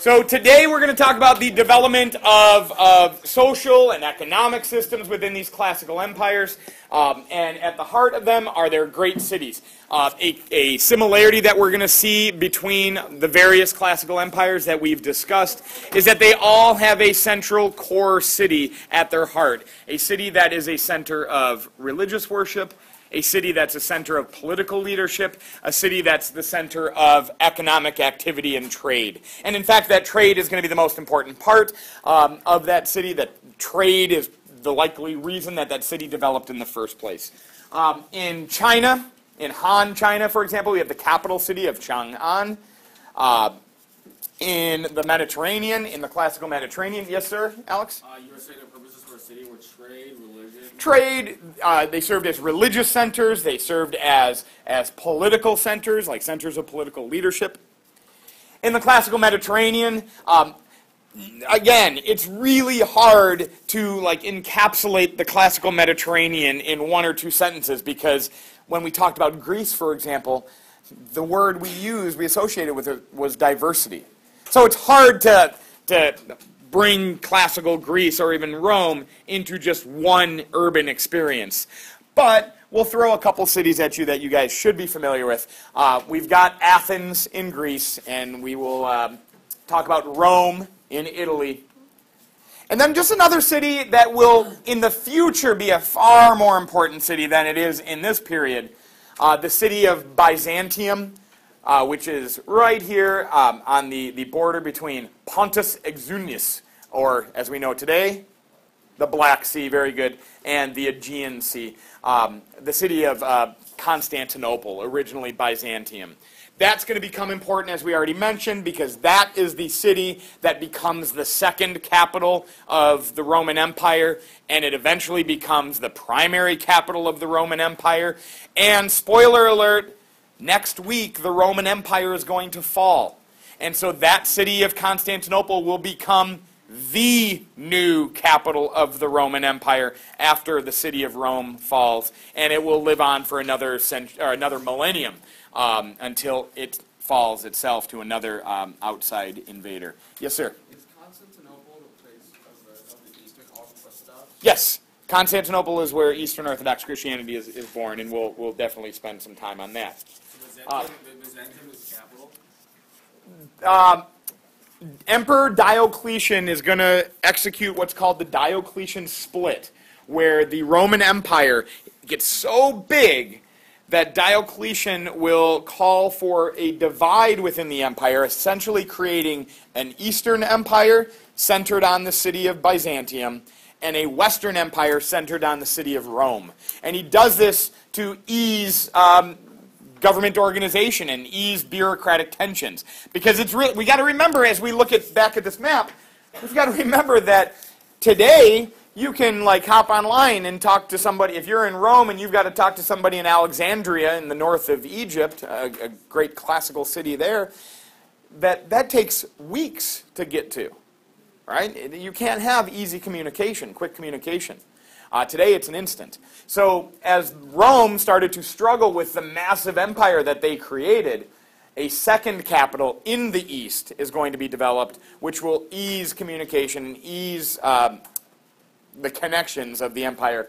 So today we're going to talk about the development of social and economic systems within these classical empires. And at the heart of them are their great cities. A similarity that we're going to see between the various classical empires that we've discussed is that they all have a central core city at their heart. A city that is a center of religious worship, a city that's a center of political leadership, a city that's the center of economic activity and trade. And in fact, that trade is going to be the most important part of that city. That trade is the likely reason that that city developed in the first place. In China, in Han China, for example, we have the capital city of Chang'an. In the Mediterranean, in the classical Mediterranean, yes, sir, Alex? You were saying the purposes for a city were trade, religion. Trade, they served as religious centers, they served as political centers, like centers of political leadership. In the classical Mediterranean, again, it's really hard to encapsulate the classical Mediterranean in one or two sentences, because when we talked about Greece, for example, the word we associated with it was diversity. So it's hard to bring classical Greece or even Rome into just one urban experience. But we'll throw a couple cities at you that you guys should be familiar with. We've got Athens in Greece, and we will talk about Rome in Italy. And then just another city that will, in the future, be a far more important city than it is in this period. The city of Byzantium, which is right here on the border between Pontus Exunius, or as we know today, the Black Sea, very good, and the Aegean Sea. The city of Constantinople, originally Byzantium. That's going to become important, as we already mentioned, because that is the city that becomes the second capital of the Roman Empire, and it eventually becomes the primary capital of the Roman Empire. And spoiler alert, next week the Roman Empire is going to fall. And so that city of Constantinople will become the new capital of the Roman Empire after the city of Rome falls, and it will live on for another millennium until it falls itself to another outside invader. Yes, sir? Is Constantinople the place of the Eastern Orthodox stuff? Yes. Constantinople is where Eastern Orthodox Christianity is born, and we'll definitely spend some time on that. So Byzantium is the capital? Emperor Diocletian is going to execute what's called the Diocletian split, where the Roman Empire gets so big that Diocletian will call for a divide within the empire, essentially creating an Eastern Empire centered on the city of Byzantium and a Western Empire centered on the city of Rome. And he does this to ease government organization and ease bureaucratic tensions. Because it's we got to remember, as we look back at this map, we've got to remember that today you can hop online and talk to somebody. If you're in Rome and you've got to talk to somebody in Alexandria in the north of Egypt, a great classical city there, that takes weeks to get to, right? You can't have easy communication, quick communication. Today it's an instant. So as Rome started to struggle with the massive empire that they created, a second capital in the east is going to be developed, which will ease communication and ease the connections of the empire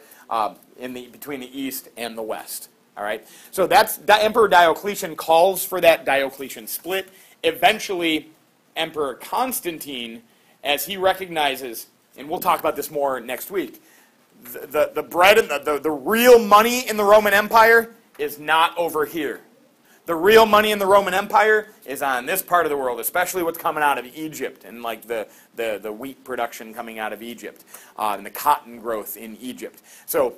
between the east and the west. All right. So that Emperor Diocletian calls for that Diocletian split. Eventually, Emperor Constantine, as he recognizes, and we'll talk about this more next week, the bread and the real money in the Roman Empire is not over here. The real money in the Roman Empire is on this part of the world, especially what's coming out of Egypt and the wheat production coming out of Egypt and the cotton growth in Egypt. So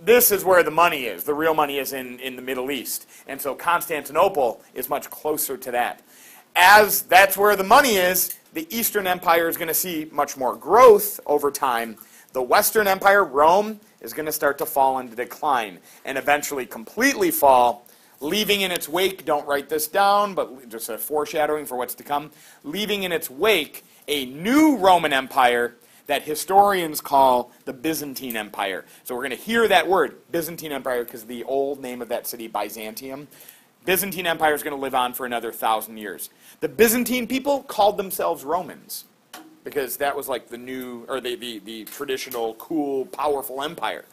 this is where the money is. The real money is in the Middle East. And so Constantinople is much closer to that. As that's where the money is, the Eastern Empire is going to see much more growth over time. The Western Empire, Rome, is going to start to fall into decline and eventually completely fall, leaving in its wake, don't write this down, but just a foreshadowing for what's to come, leaving in its wake a new Roman Empire that historians call the Byzantine Empire. So we're going to hear that word, Byzantine Empire, because the old name of that city, Byzantium, Byzantine Empire is going to live on for another 1,000 years. The Byzantine people called themselves Romans because that was like the new, or the traditional, cool, powerful empire.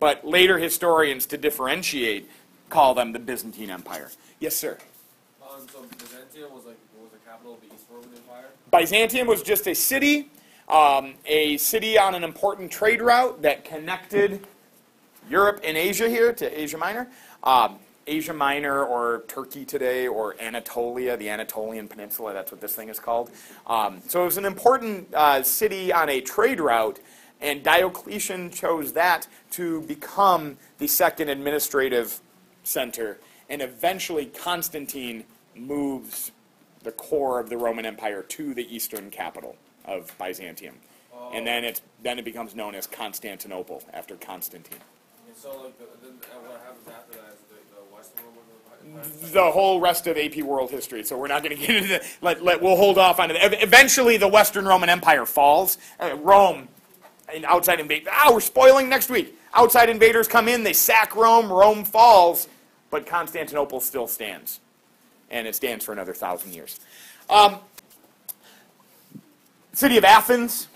But later historians, to differentiate, call them the Byzantine Empire. Yes, sir? So Byzantium was like, what was the capital of the East Roman Empire? Byzantium was just a city on an important trade route that connected Europe and Asia here to Asia Minor. Asia Minor, or Turkey today, or Anatolia, the Anatolian Peninsula, that's what this thing is called. So it was an important city on a trade route, and Diocletian chose that to become the second administrative center, and eventually Constantine moves the core of the Roman Empire to the eastern capital of Byzantium. Oh. And then it becomes known as Constantinople after Constantine. And so, like, then what happens after that is the Western Roman Empire? The whole rest of AP world history, so we're not going to get into that. We'll hold off on it. Eventually, the Western Roman Empire falls. Rome, and outside invaders. We're spoiling next week. Outside invaders come in, they sack Rome, Rome falls, but Constantinople still stands. And it stands for another 1,000 years. City of Athens.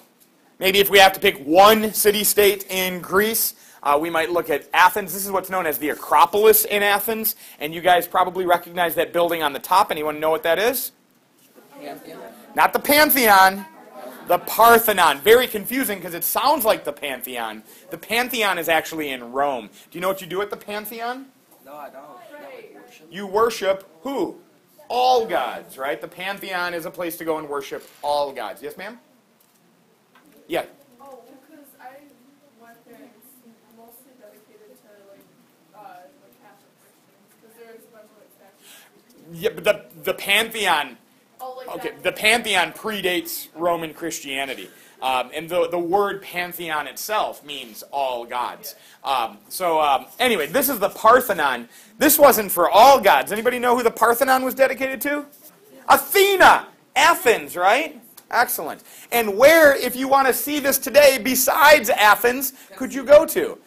Maybe if we have to pick one city-state in Greece, we might look at Athens. This is what's known as the Acropolis in Athens. And you guys probably recognize that building on the top. Anyone know what that is? Pantheon. Not the Pantheon. The Parthenon. Very confusing because it sounds like the Pantheon. The Pantheon is actually in Rome. Do you know what you do at the Pantheon? No, I don't. You worship who? All gods, right? The Pantheon is a place to go and worship all gods. Yes, ma'am? Yeah. Oh, because I went there and it's mostly dedicated to like Catholic Christians, because there's a bunch of like statues. Yeah, but the Pantheon, Oh, like okay, that. the Pantheon predates Roman Christianity. And the word pantheon itself means all gods. Anyway, this is the Parthenon. This wasn't for all gods. Anybody know who the Parthenon was dedicated to? Athena! Athens, right? Excellent. And where, if you want to see this today, besides Athens, could you go to?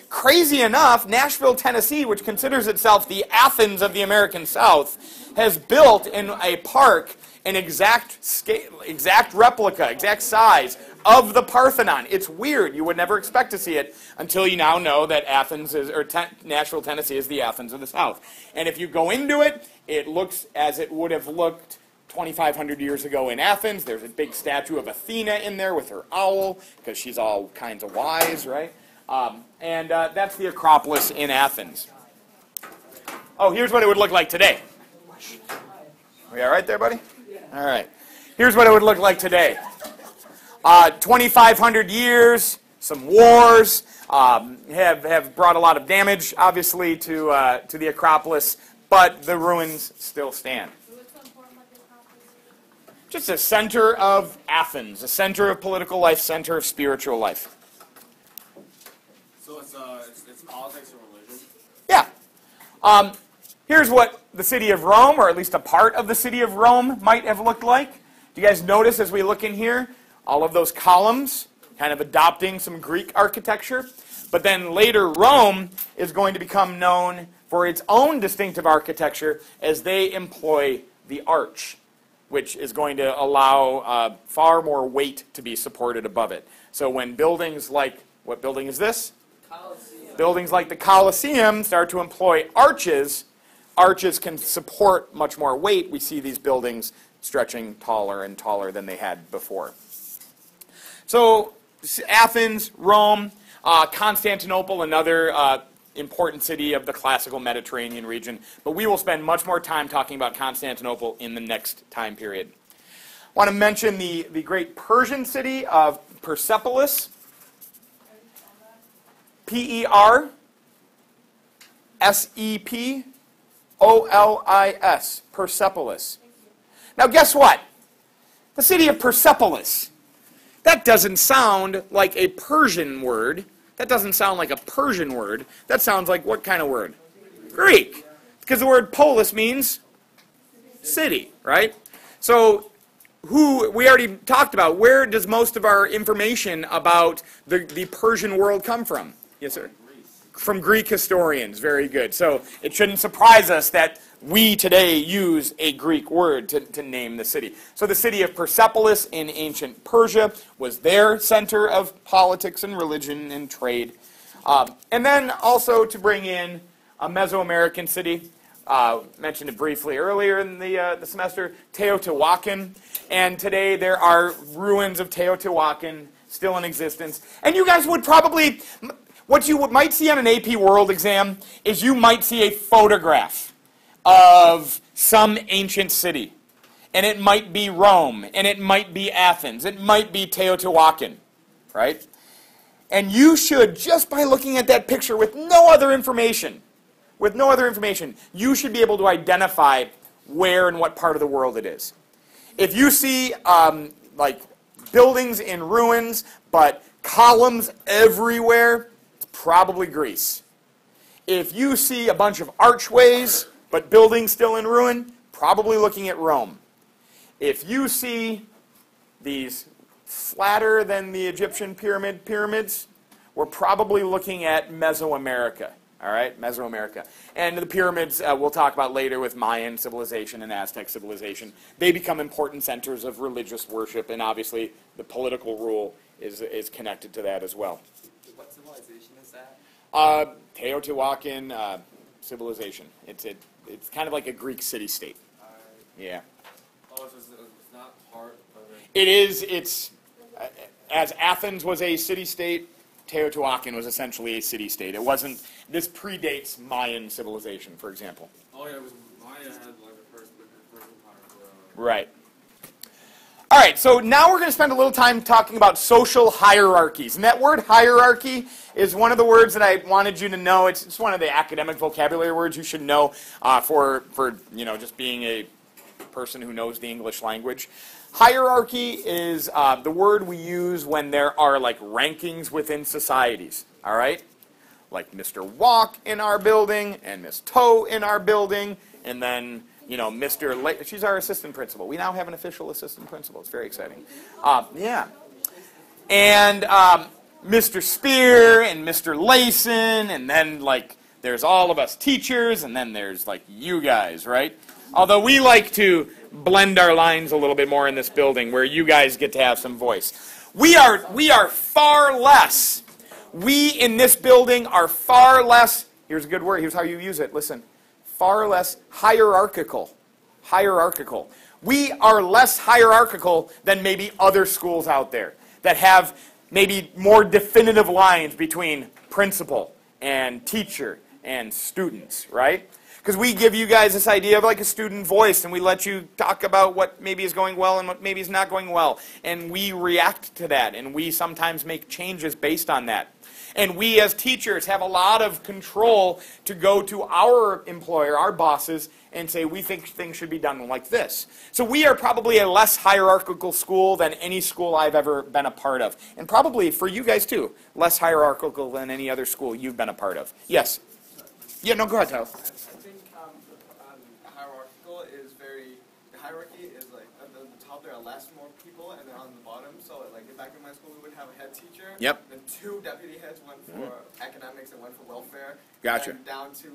Crazy enough, Nashville, Tennessee, which considers itself the Athens of the American South, has built in a park an exact replica, exact size of the Parthenon. It's weird. You would never expect to see it until you now know that Nashville, Tennessee is the Athens of the South. And if you go into it, it looks as it would have looked 2,500 years ago in Athens. There's a big statue of Athena in there with her owl, because she's all kinds of wise, right? That's the Acropolis in Athens. Oh, here's what it would look like today. We all right there, buddy? All right. Here's what it would look like today. 2,500 years, some wars have brought a lot of damage, obviously, to the Acropolis, but the ruins still stand. Just a center of Athens, a center of political life, center of spiritual life. So it's politics and religion? Yeah. Here's what the city of Rome, or at least a part of the city of Rome, might have looked like. Do you guys notice as we look in here, all of those columns, kind of adopting some Greek architecture? But then later, Rome is going to become known for its own distinctive architecture as they employ the arch, which is going to allow far more weight to be supported above it. So when buildings like, what building is this? Colosseum. Buildings like the Colosseum start to employ arches, arches can support much more weight. We see these buildings stretching taller and taller than they had before. So Athens, Rome, Constantinople, another important city of the classical Mediterranean region. But we will spend much more time talking about Constantinople in the next time period. I want to mention the great Persian city of Persepolis. Persepolis. Persepolis. Now guess what? The city of Persepolis. That doesn't sound like a Persian word. That doesn't sound like a Persian word. That sounds like what kind of word? Greek. Because the word polis means city, right? So we already talked about, where does most of our information about the Persian world come from? Yes, sir? from Greek historians. Very good. So it shouldn't surprise us that we today use a Greek word to name the city. So the city of Persepolis in ancient Persia was their center of politics and religion and trade. And then also to bring in a Mesoamerican city, mentioned it briefly earlier in the semester, Teotihuacan. And today there are ruins of Teotihuacan still in existence. And you guys would probably, what you might see on an AP World exam is you might see a photograph of some ancient city. And it might be Rome, and it might be Athens, it might be Teotihuacan, right? And you should, just by looking at that picture with no other information, you should be able to identify where and what part of the world it is. If you see, like, buildings in ruins, but columns everywhere, it's probably Greece. If you see a bunch of archways, but buildings still in ruin, probably looking at Rome. If you see these flatter than the Egyptian pyramids, we're probably looking at Mesoamerica. All right, Mesoamerica. And the pyramids we'll talk about later with Mayan civilization and Aztec civilization. They become important centers of religious worship, and obviously the political rule is connected to that as well. What civilization is that? Teotihuacan civilization. It's kind of like a Greek city-state. Yeah. Oh, so it's not part of it? It is. As Athens was a city-state, Teotihuacan was essentially a city-state. It wasn't. This predates Mayan civilization, for example. Oh yeah, it was Maya had like the first empire. Right. All right, so now we're going to spend a little time talking about social hierarchies. And that word hierarchy is one of the words that I wanted you to know. It's one of the academic vocabulary words you should know for just being a person who knows the English language. Hierarchy is the word we use when there are like rankings within societies, all right? Like Mr. Walk in our building and Miss Toe in our building, and then, Mr. she's our assistant principal. We now have an official assistant principal. It's very exciting. Yeah. And Mr. Spear and Mr. Layson, and then, like, there's all of us teachers, and then there's, like, you guys, right? Although we like to blend our lines a little bit more in this building where you guys get to have some voice. We are far less. We in this building are far less, here's a good word, here's how you use it, listen, far less hierarchical. Hierarchical. We are less hierarchical than maybe other schools out there that have maybe more definitive lines between principal and teacher and students, right? Because we give you guys this idea of like a student voice, and we let you talk about what maybe is going well and what maybe is not going well. And we react to that, and we sometimes make changes based on that. And we as teachers have a lot of control to go to our employer, our bosses, and say we think things should be done like this. So we are probably a less hierarchical school than any school I've ever been a part of. And probably for you guys too, less hierarchical than any other school you've been a part of. Yes? Yeah, no, go ahead, Tyler. Hierarchical is the hierarchy is like at the top there are more people, and then on the bottom, so like back in my school we would have a head teacher. Yep. Then 2 deputy heads, one for academics and one for welfare. Gotcha. And down to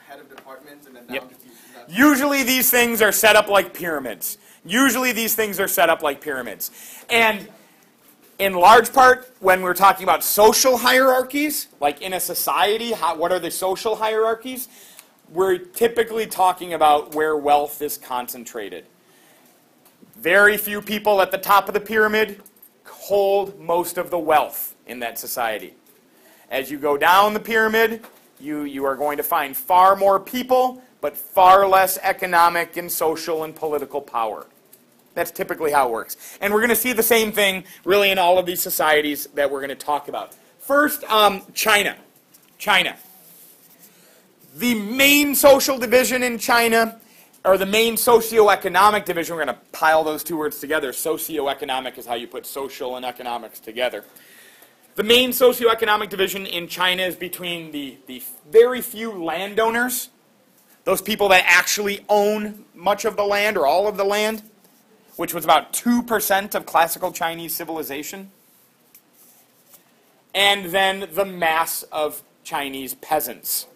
head of departments, and then down Yep. to teachers. Usually these things are set up like pyramids. And in large part, when we're talking about social hierarchies, like in a society, what are the social hierarchies? We're typically talking about where wealth is concentrated. Very few people at the top of the pyramid hold most of the wealth in that society. As you go down the pyramid, you are going to find far more people, but far less economic and social and political power. That's typically how it works. And we're going to see the same thing really in all of these societies that we're going to talk about. First, China. China. The main social division in China, or the main socioeconomic division, we're going to pile those two words together. Socioeconomic is how you put social and economics together. The main socioeconomic division in China is between the very few landowners, those people that actually own much of the land or all of the land, which was about 2% of classical Chinese civilization, and then the mass of Chinese peasants.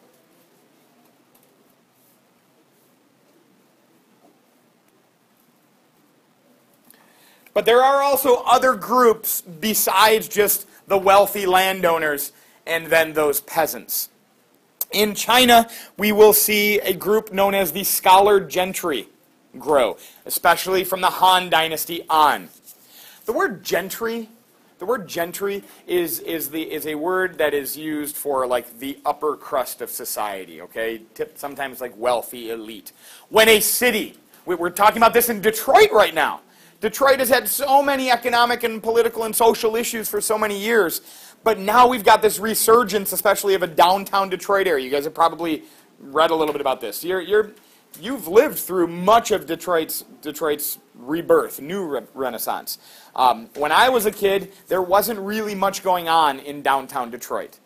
But there are also other groups besides just the wealthy landowners and then those peasants. In China, we will see a group known as the scholar gentry grow, especially from the Han Dynasty on. The word gentry is a word that is used for like the upper crust of society, okay? Sometimes like wealthy elite. When a city, we're talking about this in Detroit right now. Detroit has had so many economic and political and social issues for so many years, but now we've got this resurgence, especially of a downtown Detroit area. You guys have probably read a little bit about this. You've lived through much of Detroit's rebirth, new renaissance. When I was a kid, there wasn't really much going on in downtown Detroit.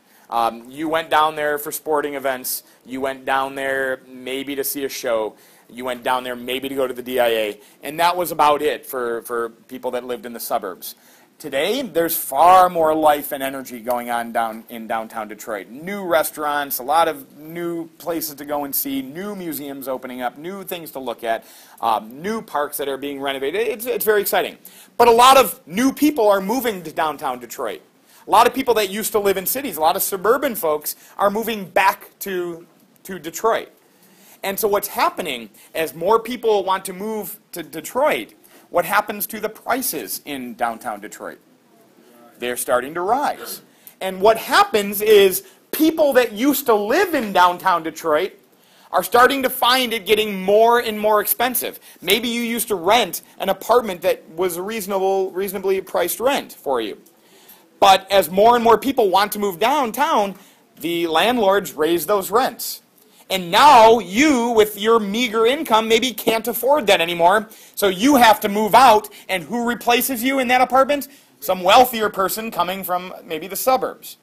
You went down there for sporting events. You went down there maybe to see a show. You went down there maybe to go to the DIA, and that was about it for people that lived in the suburbs. Today, there's far more life and energy going on in downtown Detroit. New restaurants, a lot of new places to go and see, new museums opening up, new things to look at, new parks that are being renovated. It's very exciting. But a lot of new people are moving to downtown Detroit. A lot of people that used to live in cities, a lot of suburban folks are moving back to Detroit. And so what's happening, as more people want to move to Detroit, what happens to the prices in downtown Detroit? They're starting to rise. And what happens is people that used to live in downtown Detroit are starting to find it getting more and more expensive. Maybe you used to rent an apartment that was a reasonably priced rent for you. But as more and more people want to move downtown, the landlords raise those rents. And now you, with your meager income, maybe can't afford that anymore. So you have to move out. And who replaces you in that apartment? Some wealthier person coming from maybe the suburbs.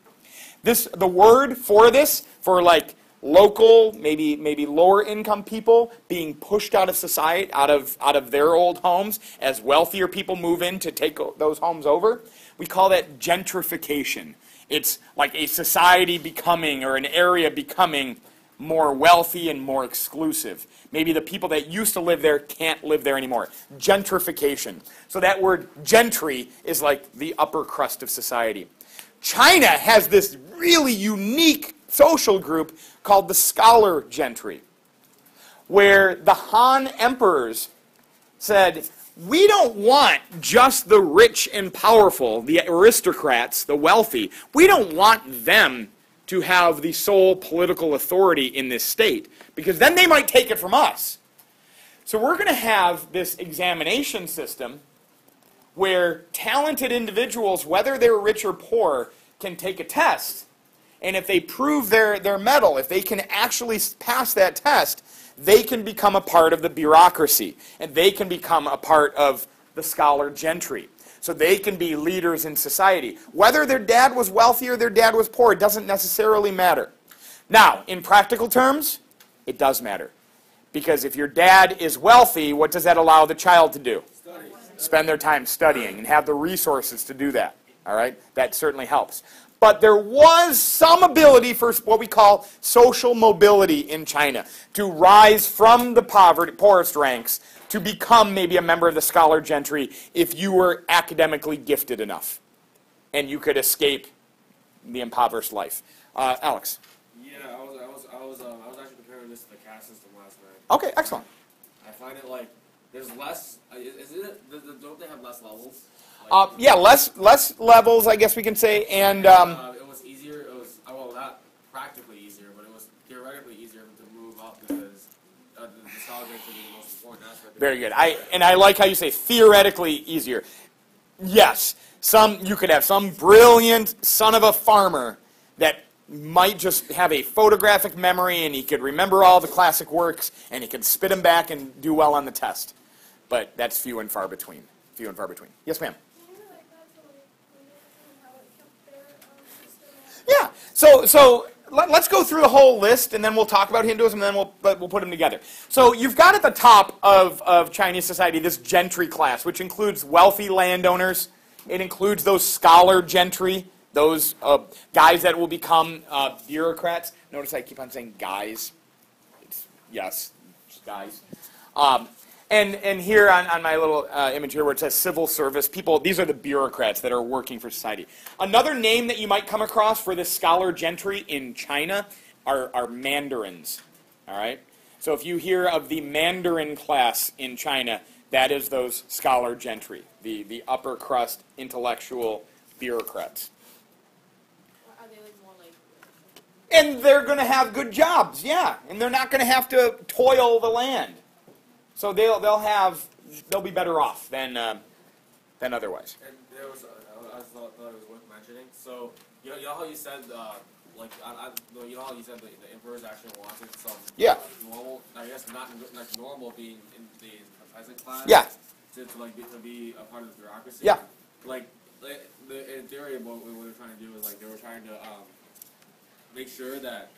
The word for this, for like local, maybe lower income people being pushed out of society, out of their old homes, as wealthier people move in to take those homes over, we call that gentrification. It's like a society becoming, or an area becoming, more wealthy and more exclusive. Maybe the people that used to live there can't live there anymore. Gentrification. So that word gentry is like the upper crust of society. China has this really unique social group called the scholar gentry, where the Han emperors said, we don't want just the rich and powerful, the aristocrats, the wealthy. We don't want them to have the sole political authority in this state, because then they might take it from us. So we're going to have this examination system where talented individuals, whether they're rich or poor, can take a test. And if they prove their mettle, if they can actually pass that test, they can become a part of the bureaucracy, and they can become a part of the scholar gentry. So they can be leaders in society. Whether their dad was wealthy or their dad was poor, it doesn't necessarily matter. Now, in practical terms, it does matter. Because if your dad is wealthy, what does that allow the child to do? Study. Spend their time studying and have the resources to do that. All right? That certainly helps. But there was some ability for what we call social mobility in China, to rise from the poorest ranks to become maybe a member of the scholar gentry if you were academically gifted enough and you could escape the impoverished life. Alex? Yeah, I was actually comparing this to the caste system last night. Okay, excellent. I find it like there's less. Don't they have less levels? Yeah, less levels, I guess we can say, and it was easier. It was not practically easier, but it was theoretically easier to move up because the scholar gentry is the most important aspect. Very good. I like how you say theoretically easier. Yes, you could have some brilliant son of a farmer that might just have a photographic memory and he could remember all the classic works and he could spit them back and do well on the test. But that's few and far between. Few and far between. Yes, ma'am. Yeah. So let's go through the whole list, and then we'll talk about Hinduism, and then we'll put them together. So you've got at the top of Chinese society this gentry class, which includes wealthy landowners. It includes those scholar gentry those guys that will become bureaucrats. Notice I keep on saying guys. Yes, guys. And here on my little image here where it says civil service, people, these are the bureaucrats that are working for society. Another name that you might come across for this scholar gentry in China are mandarins. All right? So if you hear of the Mandarin class in China, that is those scholar gentry, the upper crust intellectual bureaucrats. Are they like more like? And they're going to have good jobs, yeah. And they're not going to have to toil the land. So they'll be better off than otherwise. And there was, I thought it was worth mentioning. So you know how you said you know how you said the emperors actually wanted some normal, I guess not like normal being in the peasant class. Yeah. To be a part of the bureaucracy. Yeah. In theory, what they're trying to do is they were trying to make sure that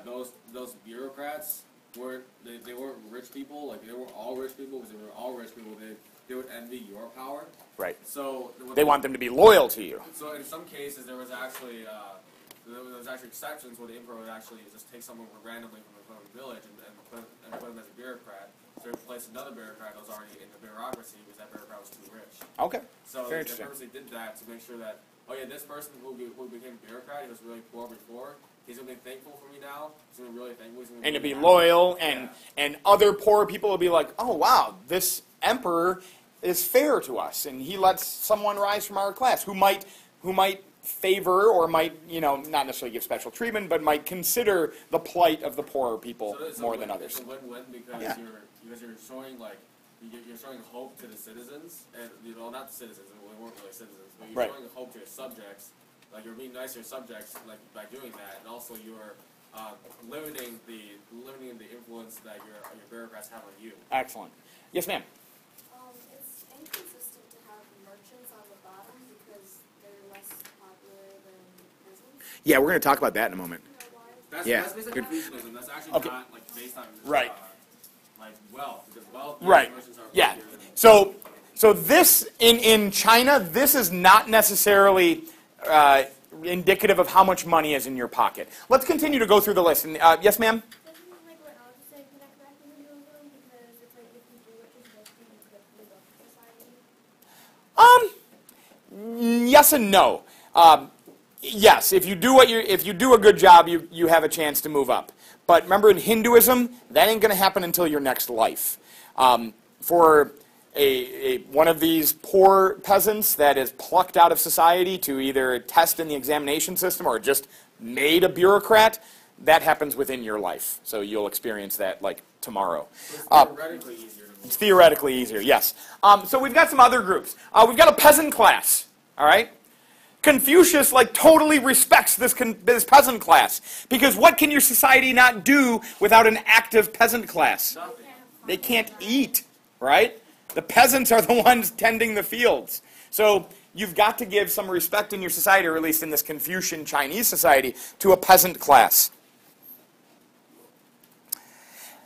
those bureaucrats weren't rich people. Like they weren't all rich people, because if they were all rich people, they would envy your power. Right. So they want them to be loyal to you. So in some cases, there was actually exceptions where the emperor would actually just take someone randomly from a village and put them as a bureaucrat. So he replaced another bureaucrat that was already in the bureaucracy because that bureaucrat was too rich. Okay. So Very they interesting. purposely did that to make sure that, this person who became a bureaucrat, he was really poor before. He's going to be thankful for me now. He's going to be really thankful. And to be loyal, and other poor people will be like, oh, wow, this emperor is fair to us, and he lets someone rise from our class who might favor or might, not necessarily give special treatment, but might consider the plight of the poorer people more than others. It's a win-win because you're showing you're showing hope to the citizens, and not the citizens, they weren't really citizens, but you're showing hope to your subjects. Like you're being nice to your subjects, by doing that, and also you're limiting the influence that your bureaucrats have on you. Excellent. Yes, ma'am. It's inconsistent to have merchants on the bottom because they're less popular than peasants. Yeah, we're going to talk about that in a moment. That's based on Good. Confucianism. That's actually not based on wealth, because wealth. Merchants are Yeah. So this in China, this is not necessarily indicative of how much money is in your pocket. Let's continue to go through the list. And, yes, ma'am? Doesn't like what Alex said connect back to Hinduism because it's like if you do what you're supposed to, you get the society? Yes and no. Yes, if you do a good job, you have a chance to move up. But remember, in Hinduism, that ain't going to happen until your next life. For one of these poor peasants that is plucked out of society to either test in the examination system or just made a bureaucrat, that happens within your life. So you'll experience that tomorrow. It's theoretically easier. It's theoretically easier, yes. So we've got some other groups. We've got a peasant class, all right? Confucius totally respects this peasant class, because what can your society not do without an active peasant class? Nothing. They can't eat, right? The peasants are the ones tending the fields. So you've got to give some respect in your society, or at least in this Confucian Chinese society, to a peasant class.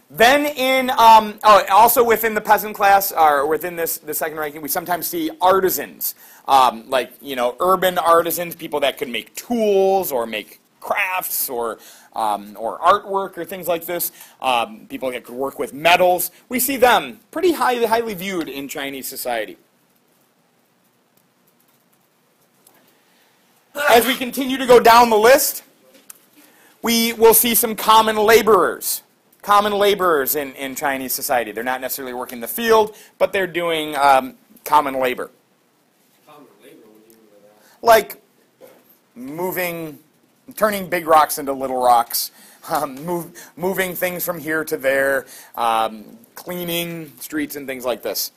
Then also within the peasant class, or within the second ranking, we sometimes see artisans, urban artisans, people that could make tools or make crafts or artwork or things like this, people that could work with metals. We see them pretty highly viewed in Chinese society. As we continue to go down the list, we will see some common laborers. Common laborers in Chinese society. They're not necessarily working the field, but they're doing common labor. Common labor, what do you mean by that? Like turning big rocks into little rocks, moving things from here to there, cleaning streets and things like this.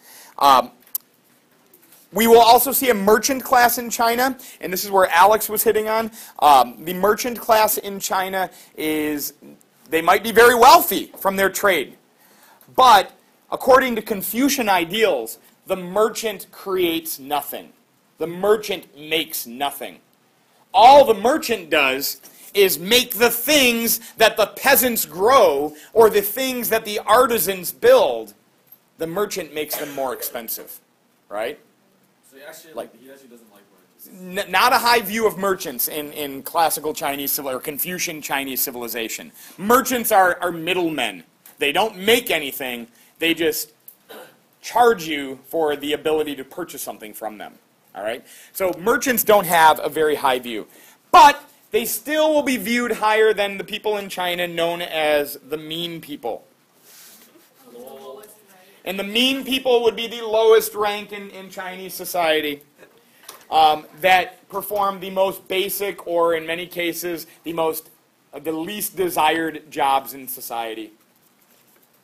We will also see a merchant class in China, and this is where Alex was hitting on. The merchant class in China they might be very wealthy from their trade, but according to Confucian ideals, the merchant creates nothing. The merchant makes nothing. All the merchant does is make the things that the peasants grow or the things that the artisans build. The merchant makes them more expensive, right? So he actually, he actually doesn't like merchants. Not a high view of merchants in classical Chinese or Confucian Chinese civilization. Merchants are middlemen. They don't make anything. They just charge you for the ability to purchase something from them. All right? So merchants don't have a very high view. But they still will be viewed higher than the people in China known as the mean people. And the mean people would be the lowest rank in Chinese society that perform the most basic, or in many cases, the least desired jobs in society.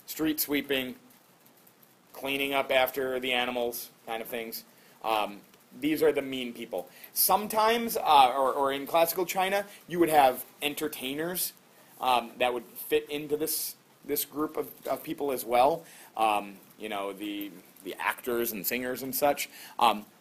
Street sweeping, cleaning up after the animals, kind of things. These are the mean people. Sometimes, or in classical China, you would have entertainers that would fit into this group of people as well. You know, the actors and singers and such,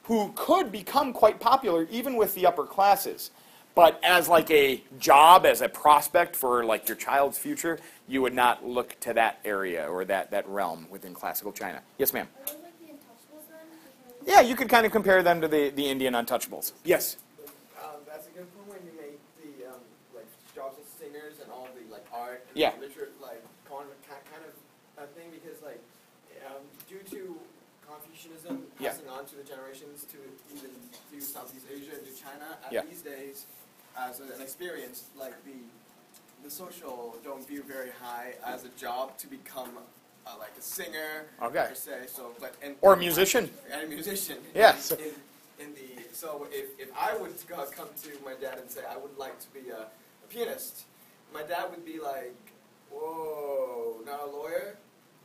who could become quite popular even with the upper classes. But as like a job, as a prospect for like your child's future, you would not look to that area or that realm within classical China. Yes, ma'am? Are those like the Untouchables then? Yeah, you could kind of compare them to the Indian Untouchables. Yes? That's a good point when you make the like jobs of singers and all the like art and Yeah. literature like kind of thing, because like due to Confucianism passing on to the generations to even to Southeast Asia and to China these days, as an experience, like the social don't view very high as a job to become like a singer per se. So, or a musician. And a musician. Yes. So if I would come to my dad and say I would like to be a pianist, my dad would be like, "Whoa, not a lawyer."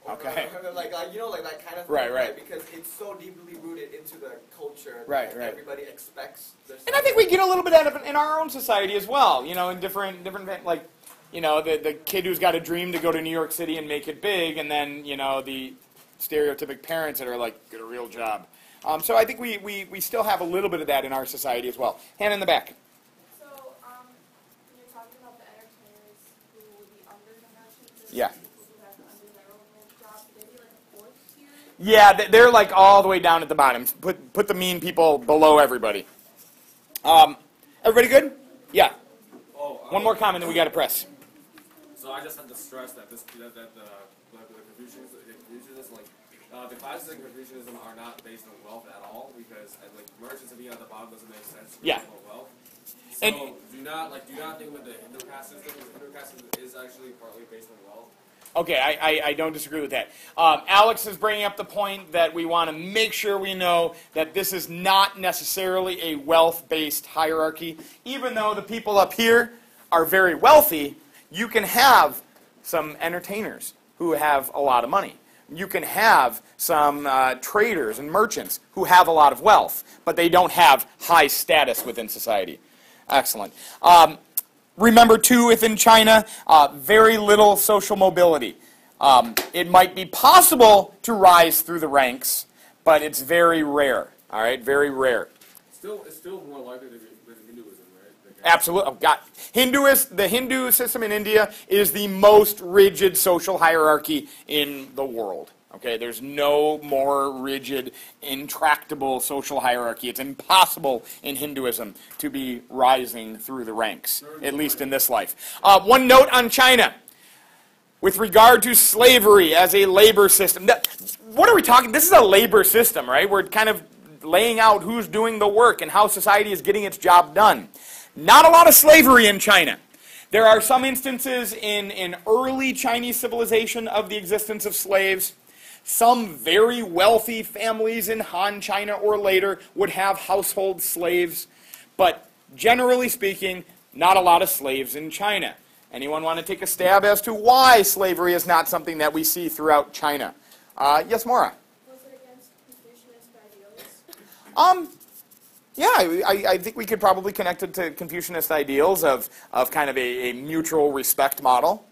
Okay. Like you know, like that kind of thing. Right. Because it's so deeply rooted into the culture. Right. Everybody expects. And I think we get a little bit out of it in our own society as well. You know, in different like, you know, the kid who's got a dream to go to New York City and make it big, and then, you know, the stereotypic parents that are like, get a real job. So I think we still have a little bit of that in our society as well. Hand in the back. So, when you're talking about the entertainers who would be under the merchants, Yeah. people who have under their own jobs, would they be like a fourth tier? Yeah, they're like all the way down at the bottom. Put the mean people below everybody. Everybody good? Yeah. One more comment, then we got to press. So I just have to stress that the Confucianism, like the classes in Confucianism are not based on wealth at all, because like merchants being at the bottom doesn't make sense based on wealth. So And do not think that the Hindu caste system. The Hindu caste system is actually partly based on wealth. okay, I don't disagree with that. Alex is bringing up the point that we want to make sure we know that this is not necessarily a wealth-based hierarchy. Even though the people up here are very wealthy, you can have some entertainers who have a lot of money. You can have some traders and merchants who have a lot of wealth, but they don't have high status within society. Excellent. Remember, too, within China, very little social mobility. It might be possible to rise through the ranks, but it's very rare. All right, very rare. It's still more likely than Hinduism, right? Absolutely. The Hindu system in India is the most rigid social hierarchy in the world. Okay, there's no more rigid, intractable social hierarchy. It's impossible in Hinduism to be rising through the ranks, at least in this life. One note on China. With regard to slavery as a labor system. What are we talking? This is a labor system, right? We're kind of laying out who's doing the work and how society is getting its job done. Not a lot of slavery in China. There are some instances in early Chinese civilization of the existence of slaves. Some very wealthy families in Han China or later would have household slaves. But generally speaking, not a lot of slaves in China. Anyone want to take a stab as to why slavery is not something that we see throughout China? Yes, Maura? Was it against Confucianist ideals? Yeah, I think we could probably connect it to Confucianist ideals of kind of a mutual respect model.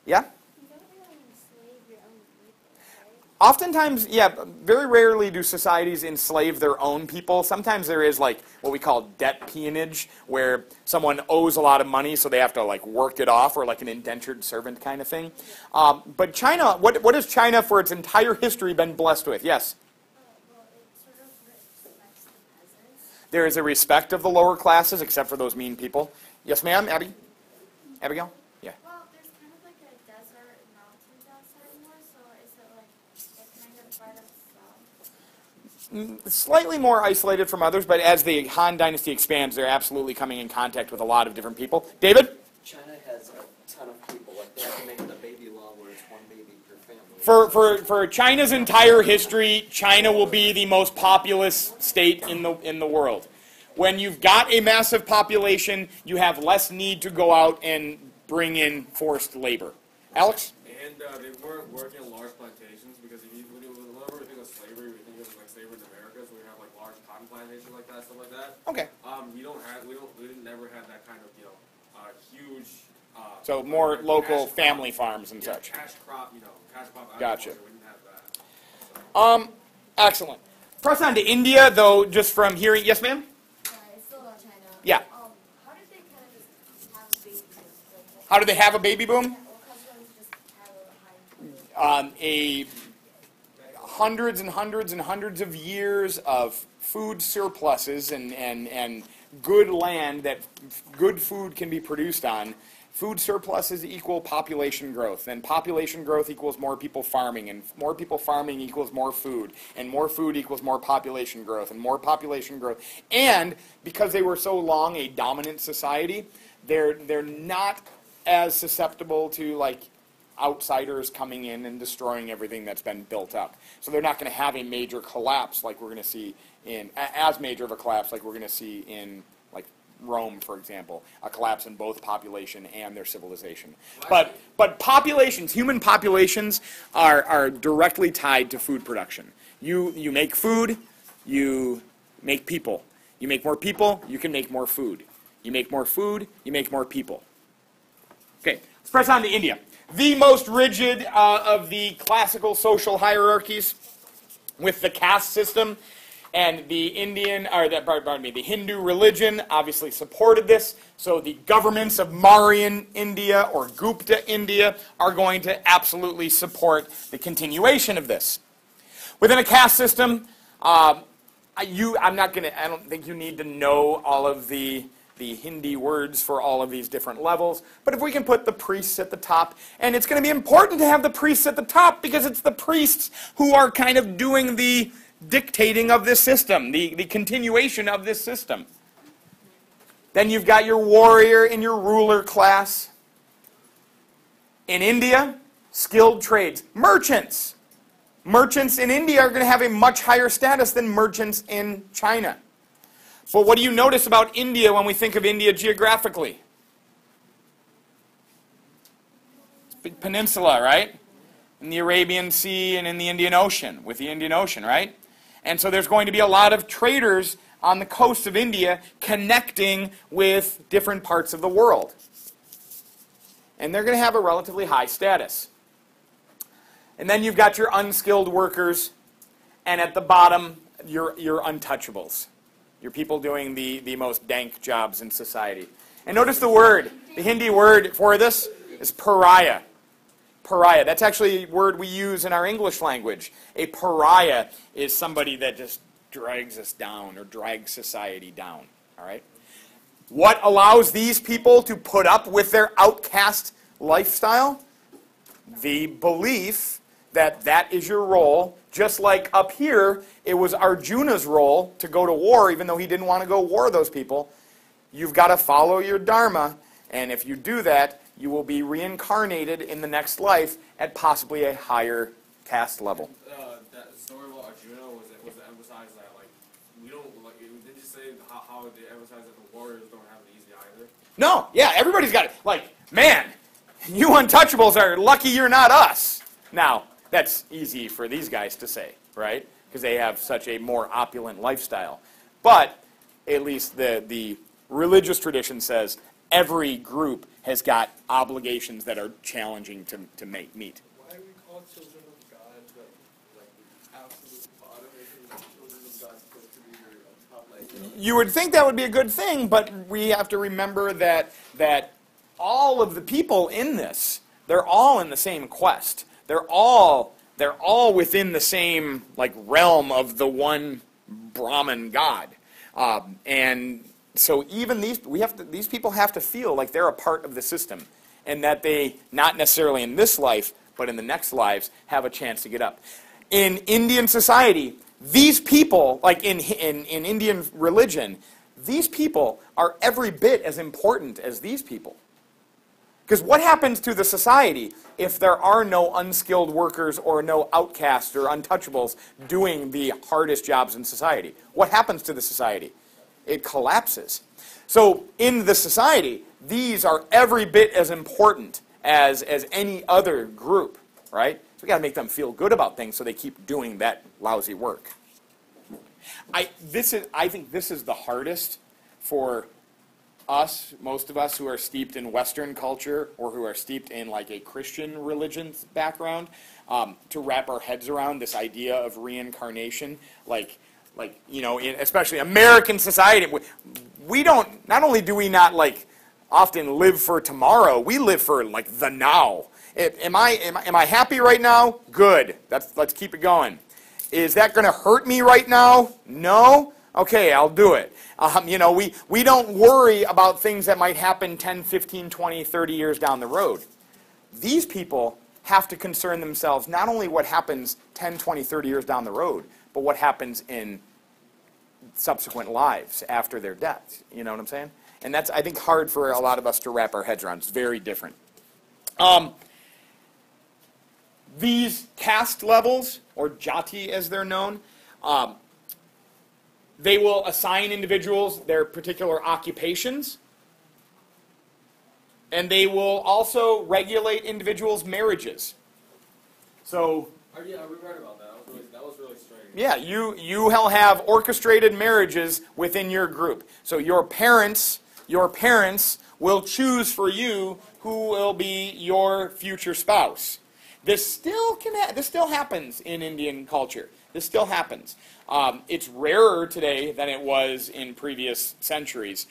Yeah? You don't really enslave your own people, right? Oftentimes, yeah, very rarely do societies enslave their own people. Sometimes there is like what we call debt peonage, where someone owes a lot of money, so they have to like work it off, or like an indentured servant kind of thing. But China, what has China for its entire history been blessed with? Yes? Well, it sort of rips next There is a respect of the lower classes, except for those mean people. Yes, ma'am, Abby? Abigail? Yeah. Well, there's kind of like a desert and mountains outside more, so is it like it's kind of by themselves? Slightly more isolated from others, but as the Han Dynasty expands, they're absolutely coming in contact with a lot of different people. David? China has a ton of people. Like they have to make the baby law where it's one baby per family. For China's entire history, China will be the most populous state in the world. When you've got a massive population, you have less need to go out and bring in forced labor. Alex? And they weren't working on large plantations because whenever we think of slavery, we think of like slavery in America, so we have like large cotton plantations like that, stuff like that. Okay. We didn't never have that kind of huge. So more local cash family crop, farms and such. Cash crop, cash crop. Gotcha. agriculture, We didn't have that. Excellent. Press on to India, though, just from hearing. Yes, ma'am? Sorry, it's still about China. Yeah. How did they kind of just have a baby? How do they have a baby boom? What caused them to just have a high? Hundreds and hundreds and hundreds of years of food surpluses and good land that good food can be produced on. Food surpluses equal population growth, and population growth equals more people farming, and more people farming equals more food equals more population growth, and more population growth. And because they were so long a dominant society, they're not as susceptible to like outsiders coming in and destroying everything that's been built up. So they're not going to have a major collapse like we're going to see as major of a collapse like we're going to see in like Rome, for example, a collapse in both population and their civilization. But populations, human populations, are directly tied to food production. You make food, you make people. You make more people, you can make more food. You make more food, you make more people. Okay, let's press on to India. The most rigid of the classical social hierarchies with the caste system, and the the Hindu religion obviously supported this. So the governments of Mauryan India or Gupta India are going to absolutely support the continuation of this. Within a caste system, I don't think you need to know all of the Hindi words for all of these different levels, but if we can put the priests at the top, and it's going to be important to have the priests at the top because it's the priests who are kind of doing the dictating of this system, the continuation of this system. Then you've got your warrior and your ruler class. In India, skilled trades. Merchants. Merchants in India are going to have a much higher status than merchants in China. But what do you notice about India when we think of India geographically? Big peninsula, right? In the Arabian Sea and in the Indian Ocean, with the Indian Ocean, right? And so there's going to be a lot of traders on the coast of India connecting with different parts of the world. And they're going to have a relatively high status. And then you've got your unskilled workers, and at the bottom, your untouchables. Your people doing the most dank jobs in society. And notice the word, the Hindi word for this is pariah. Pariah. That's actually a word we use in our English language. A pariah is somebody that just drags us down or drags society down. All right? What allows these people to put up with their outcast lifestyle? The belief that that is your role. Just like up here, it was Arjuna's role to go to war, even though he didn't want to go war those people. You've got to follow your dharma, and if you do that, you will be reincarnated in the next life at possibly a higher caste level. That story about Arjuna was to emphasize that did you say how they emphasize that the warriors don't have it easy either? No, yeah, everybody's got it. Like, man, you untouchables are lucky you're not us. Now, that's easy for these guys to say, right? Because they have such a more opulent lifestyle. But at least the religious tradition says every group has got obligations that are challenging to meet. Why do we call children of God like absolute bottom? Isn't children of God supposed to be your top like? You would think that would be a good thing, but we have to remember that all of the people in this, they're all in the same quest. They're all within the same like realm of the one Brahman God. And so even these people have to feel like they're a part of the system, and that they, not necessarily in this life, but in the next lives, have a chance to get up. In Indian society, these people, like in Indian religion, these people are every bit as important as these people. Because what happens to the society if there are no unskilled workers or no outcasts or untouchables doing the hardest jobs in society? What happens to the society? It collapses. So in the society, these are every bit as important as any other group, right? So we got to make them feel good about things so they keep doing that lousy work. I think this is the hardest for us, most of us who are steeped in Western culture or who are steeped in like a Christian religion background, to wrap our heads around this idea of reincarnation. Like you know, especially American society, we don't. Not only do we not like often live for tomorrow, we live for like the now. Am I happy right now? Good. Let's keep it going. Is that going to hurt me right now? No? Okay, I'll do it. You know, we don't worry about things that might happen 10, 15, 20, 30 years down the road. These people have to concern themselves not only what happens 10, 20, 30 years down the road, but what happens in subsequent lives after their death. You know what I'm saying? And that's, I think, hard for a lot of us to wrap our heads around. It's very different. These caste levels, or jati as they're known, they will assign individuals their particular occupations, and they will also regulate individuals' marriages. So, yeah, we read about that. That was really strange. Yeah, you will have orchestrated marriages within your group. So your parents will choose for you who will be your future spouse. This still happens in Indian culture. This still happens. It's rarer today than it was in previous centuries.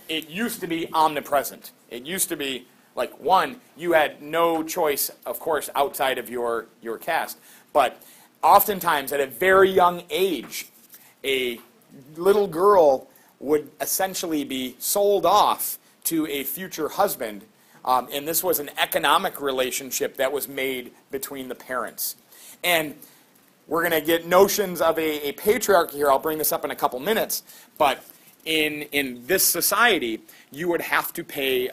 It used to be omnipresent. It used to be like, one, you had no choice, of course, outside of your caste. But oftentimes, at a very young age, a little girl would essentially be sold off to a future husband. And this was an economic relationship that was made between the parents. And we're going to get notions of a patriarchy here. I'll bring this up in a couple minutes. But in this society, you would have to pay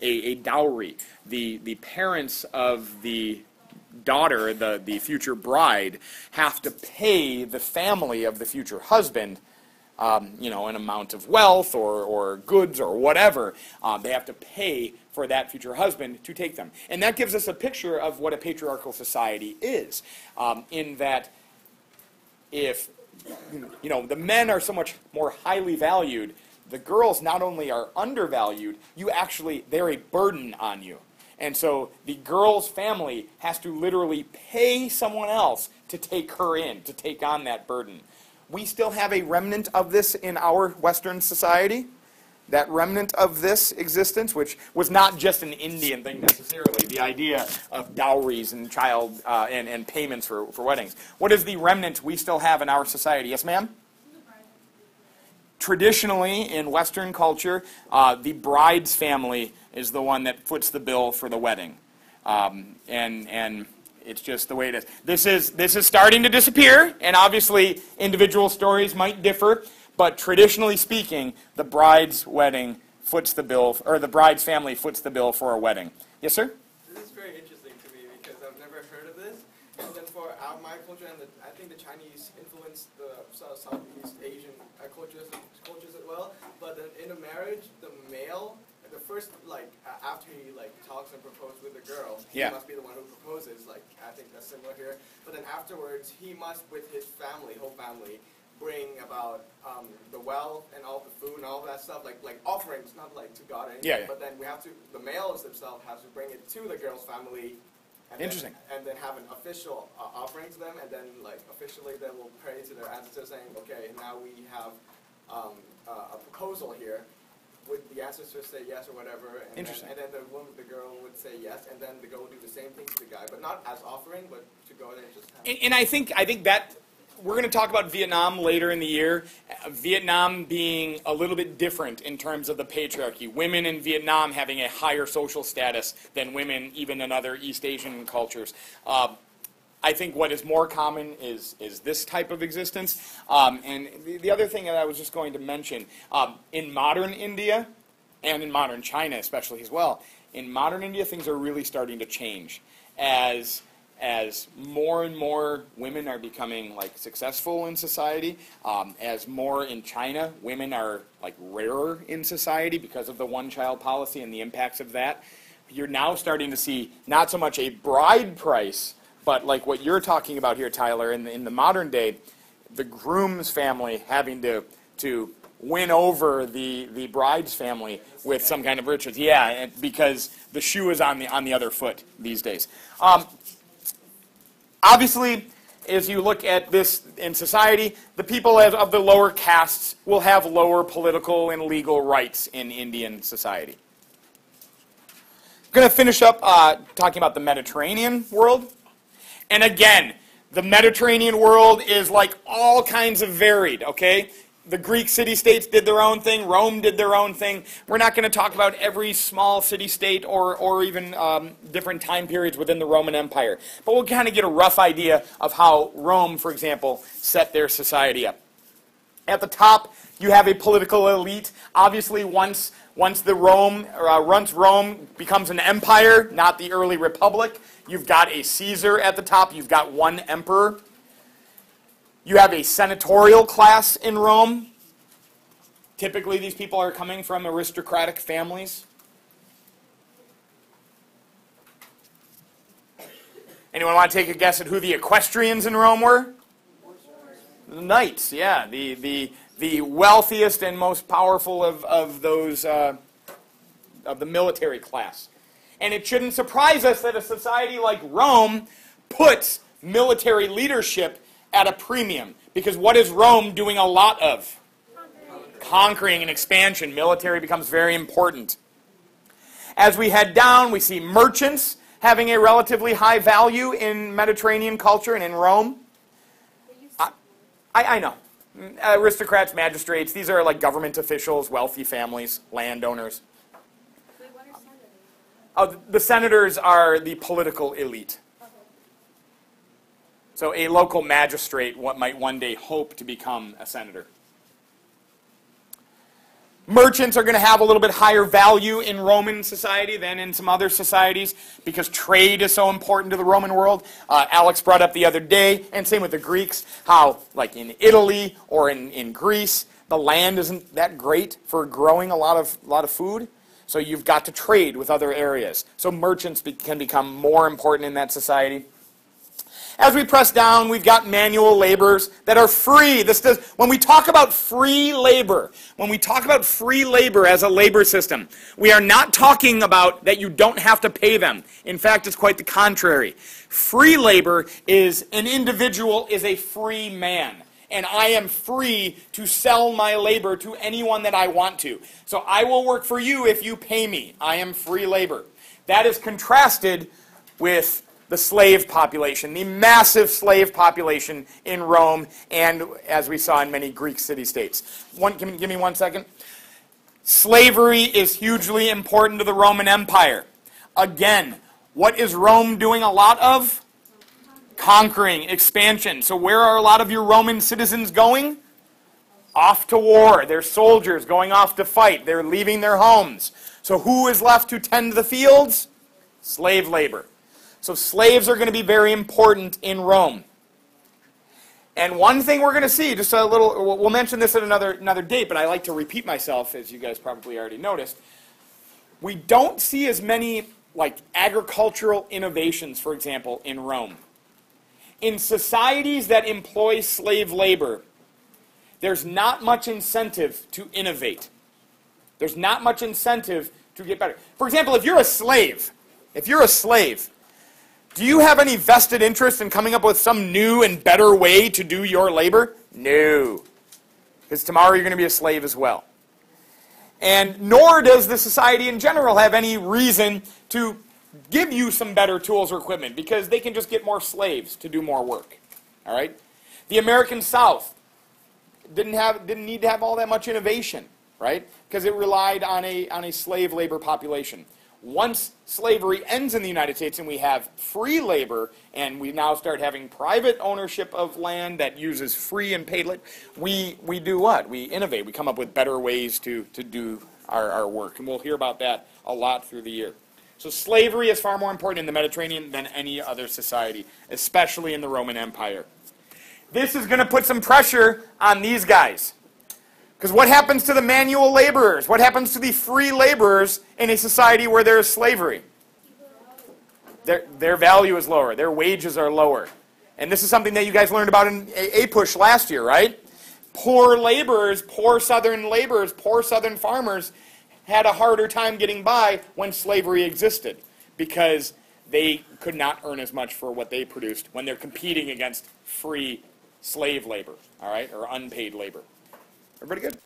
a dowry. The parents of the daughter, the future bride, have to pay the family of the future husband you know, an amount of wealth or goods or whatever. They have to pay for that future husband to take them. And that gives us a picture of what a patriarchal society is, in that if, you know, the men are so much more highly valued, the girls not only are undervalued, they're a burden on you. And so the girl's family has to literally pay someone else to take her in, to take on that burden. We still have a remnant of this in our Western society. That remnant of this existence, which was not just an Indian thing necessarily, the idea of dowries and child and payments for weddings. What is the remnant we still have in our society? Yes, ma'am? Traditionally, in Western culture, the bride's family is the one that foots the bill for the wedding. And it's just the way it is. This is starting to disappear, and obviously individual stories might differ. But traditionally speaking, the bride's wedding foots the bill, or the bride's family foots the bill for a wedding. Yes, sir? This is very interesting to me because I've never heard of this. And then for my culture, and I think the Chinese influenced the Southeast Asian cultures as well. But then in a marriage, the male, the first, after he talks and proposes with the girl, he must be the one who proposes. I think that's similar here. But then afterwards, he must, with his family, whole family, bring about the wealth and all the food and all that stuff, like offerings, not to God or anything. But then the males themselves have to bring it to the girl's family. And Interesting. And then have an official offering to them, and then officially they will pray to their ancestors, saying, okay, now we have a proposal here. Would the ancestors say yes or whatever? And Interesting. Then the girl would say yes, and then the girl would do the same thing to the guy, but not as offering, but to go there and just have. And I think that we're going to talk about Vietnam later in the year. Vietnam being a little bit different in terms of the patriarchy. Women in Vietnam having a higher social status than women even in other East Asian cultures. I think what is more common is this type of existence. And the other thing that I was just going to mention, in modern India, and in modern China especially as well, in modern India things are really starting to change as more and more women are becoming like successful in society, as more in China women are like rarer in society because of the one-child policy and the impacts of that. You're now starting to see not so much a bride price, but like what you're talking about here, Tyler, in the modern day, the groom's family having to win over the bride's family with some kind of riches. Yeah, because the shoe is on the other foot these days. Obviously, as you look at this in society, the people of the lower castes will have lower political and legal rights in Indian society. I'm going to finish up talking about the Mediterranean world. And again, the Mediterranean world is like all kinds of varied, okay? The Greek city-states did their own thing. Rome did their own thing. We're not going to talk about every small city-state or even different time periods within the Roman Empire. But we'll kind of get a rough idea of how Rome, for example, set their society up. At the top, you have a political elite. Obviously, once Rome becomes an empire, not the early republic, you've got a Caesar at the top. You've got one emperor. You have a senatorial class in Rome. Typically, these people are coming from aristocratic families. Anyone want to take a guess at who the equestrians in Rome were? The knights, yeah. The wealthiest and most powerful of those, of the military class. And it shouldn't surprise us that a society like Rome puts military leadership at a premium. Because what is Rome doing a lot of? Conquering and expansion. Military becomes very important. As we head down, we see merchants having a relatively high value in Mediterranean culture and in Rome. I know. Aristocrats, magistrates, these are like government officials, wealthy families, landowners. The senators are the political elite. So a local magistrate might one day hope to become a senator. Merchants are going to have a little bit higher value in Roman society than in some other societies because trade is so important to the Roman world. Alex brought up the other day, and same with the Greeks, how like in Italy or in Greece, the land isn't that great for growing a lot of food. So you've got to trade with other areas. So merchants can become more important in that society. As we press down, we've got manual laborers that are free. When we talk about free labor, as a labor system, we are not talking about that you don't have to pay them. In fact, it's quite the contrary. Free labor is an individual is a free man. And I am free to sell my labor to anyone that I want to. So I will work for you if you pay me. I am free labor. That is contrasted with the slave population, the massive slave population in Rome, and as we saw in many Greek city-states. Give me 1 second. Slavery is hugely important to the Roman Empire. Again, what is Rome doing a lot of? Conquering, expansion. So where are a lot of your Roman citizens going? Off to war. They're soldiers going off to fight. They're leaving their homes. So who is left to tend the fields? Slave labor. So slaves are going to be very important in Rome. And one thing we're going to see, just a little, we'll mention this at another date, but I like to repeat myself, as you guys probably already noticed. We don't see as many like agricultural innovations, for example, in Rome. In societies that employ slave labor, there's not much incentive to innovate. There's not much incentive to get better. For example, if you're a slave, do you have any vested interest in coming up with some new and better way to do your labor? No. Because tomorrow you're going to be a slave as well. And nor does the society in general have any reason to give you some better tools or equipment because they can just get more slaves to do more work. All right? The American South didn't need to have all that much innovation, right? Because it relied on a slave labor population. Once slavery ends in the United States and we have free labor, and we now start having private ownership of land that uses free and paid labor, we do what? We innovate. We come up with better ways to do our work. And we'll hear about that a lot through the year. So slavery is far more important in the Mediterranean than any other society, especially in the Roman Empire. This is going to put some pressure on these guys. Because what happens to the manual laborers? What happens to the free laborers in a society where there is slavery? Their value is lower. Their wages are lower. And this is something that you guys learned about in APUSH last year, right? Poor laborers, poor southern laborers, poor southern farmers had a harder time getting by when slavery existed because they could not earn as much for what they produced when they're competing against free slave labor, all right, or unpaid labor. Everybody good?